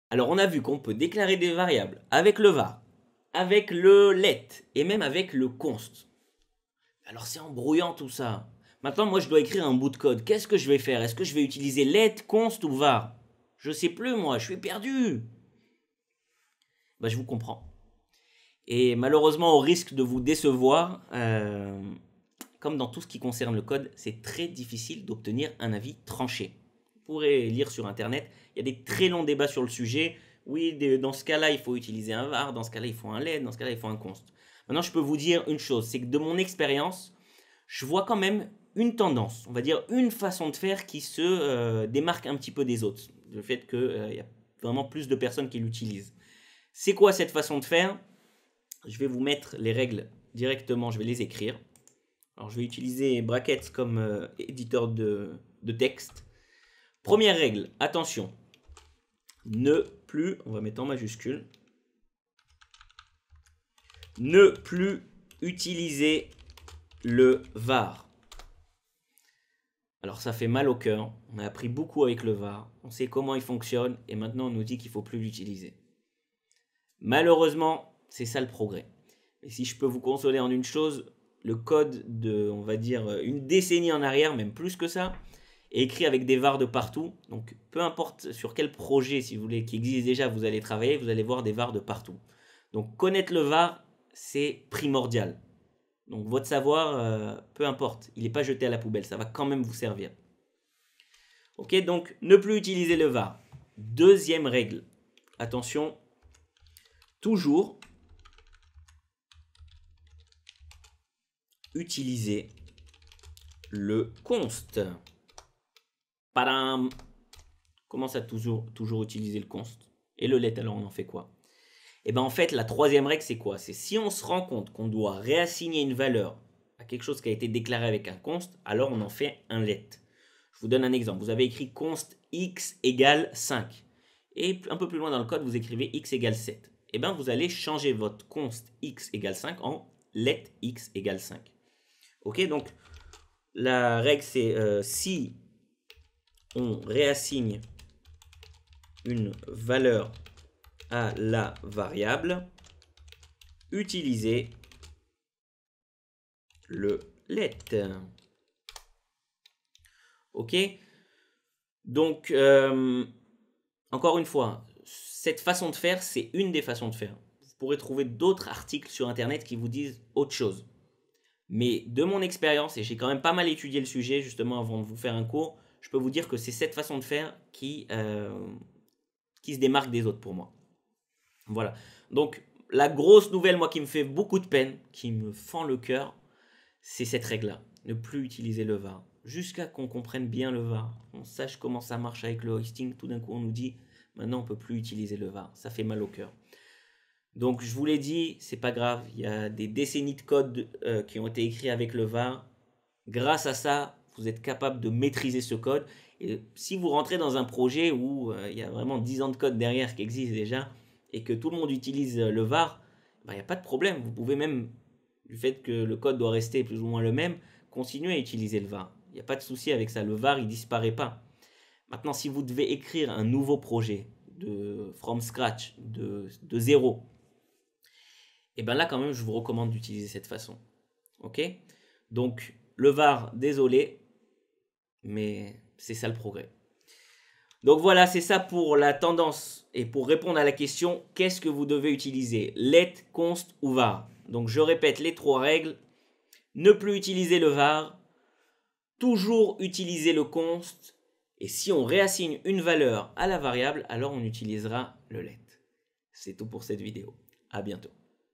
Alors on a vu qu'on peut déclarer des variables avec le var, avec le let et même avec le const. Alors c'est embrouillant tout ça. Maintenant moi je dois écrire un bout de code. Qu'est-ce que je vais faire? Est-ce que je vais utiliser let, const ou var? Je sais plus moi, je suis perdu. Bah, je vous comprends. Et malheureusement au risque de vous décevoir, comme dans tout ce qui concerne le code, c'est très difficile d'obtenir un avis tranché. Vous pourrez lire sur internet, il y a des très longs débats sur le sujet. Oui, dans ce cas-là, il faut utiliser un var, dans ce cas-là, il faut un let, dans ce cas-là, il faut un const. Maintenant, je peux vous dire une chose, c'est que de mon expérience, je vois quand même une tendance, on va dire une façon de faire qui se démarque un petit peu des autres. Le fait qu'il y a vraiment plus de personnes qui l'utilisent. C'est quoi cette façon de faire? Je vais vous mettre les règles directement, je vais les écrire. Alors je vais utiliser brackets comme éditeur de texte. Première règle, attention, ne plus, on va mettre en majuscule, ne plus utiliser le var. Alors ça fait mal au cœur, on a appris beaucoup avec le var, on sait comment il fonctionne et maintenant on nous dit qu'il ne faut plus l'utiliser. Malheureusement, c'est ça le progrès. Et si je peux vous consoler en une chose, le code de, on va dire, une décennie en arrière, même plus que ça, est écrit avec des vars de partout. Donc, peu importe sur quel projet, si vous voulez, qui existe déjà, vous allez travailler, vous allez voir des vars de partout. Donc, connaître le var, c'est primordial. Donc, votre savoir, peu importe, il n'est pas jeté à la poubelle, ça va quand même vous servir. Ok, donc, ne plus utiliser le var. Deuxième règle, attention, toujours utiliser le const. Padam. Comment ça toujours utiliser le const? Et le let, alors on en fait quoi? Et bien en fait, la troisième règle, c'est quoi? C'est si on se rend compte qu'on doit réassigner une valeur à quelque chose qui a été déclaré avec un const, alors on en fait un let. Je vous donne un exemple. Vous avez écrit const x égale 5. Et un peu plus loin dans le code, vous écrivez x égale 7. Et bien vous allez changer votre const x égale 5 en let x égale 5. Ok, donc la règle c'est si on réassigne une valeur à la variable, utilisez le let. Ok, donc encore une fois, cette façon de faire, c'est une des façons de faire. Vous pourrez trouver d'autres articles sur internet qui vous disent autre chose. Mais de mon expérience, et j'ai quand même pas mal étudié le sujet justement avant de vous faire un cours, je peux vous dire que c'est cette façon de faire qui se démarque des autres pour moi. Voilà. Donc la grosse nouvelle, moi, qui me fait beaucoup de peine, qui me fend le cœur, c'est cette règle-là. Ne plus utiliser le var. Jusqu'à qu'on comprenne bien le var, on sache comment ça marche avec le hoisting, tout d'un coup on nous dit, maintenant on ne peut plus utiliser le var. Ça fait mal au cœur. Donc je vous l'ai dit, c'est pas grave, il y a des décennies de code qui ont été écrits avec le var. Grâce à ça, vous êtes capable de maîtriser ce code. Et si vous rentrez dans un projet où il y a vraiment 10 ans de code derrière qui existe déjà et que tout le monde utilise le var, il n'y a pas de problème. Vous pouvez même, du fait que le code doit rester plus ou moins le même, continuer à utiliser le var. Il n'y a pas de souci avec ça. Le var, il disparaît pas. Maintenant, si vous devez écrire un nouveau projet from scratch, de zéro, et bien là, quand même, je vous recommande d'utiliser cette façon. Ok? Donc, le var, désolé, mais c'est ça le progrès. Donc voilà, c'est ça pour la tendance. Et pour répondre à la question, qu'est-ce que vous devez utiliser? Let, const ou var? Donc je répète les trois règles. Ne plus utiliser le var. Toujours utiliser le const. Et si on réassigne une valeur à la variable, alors on utilisera le let. C'est tout pour cette vidéo. À bientôt.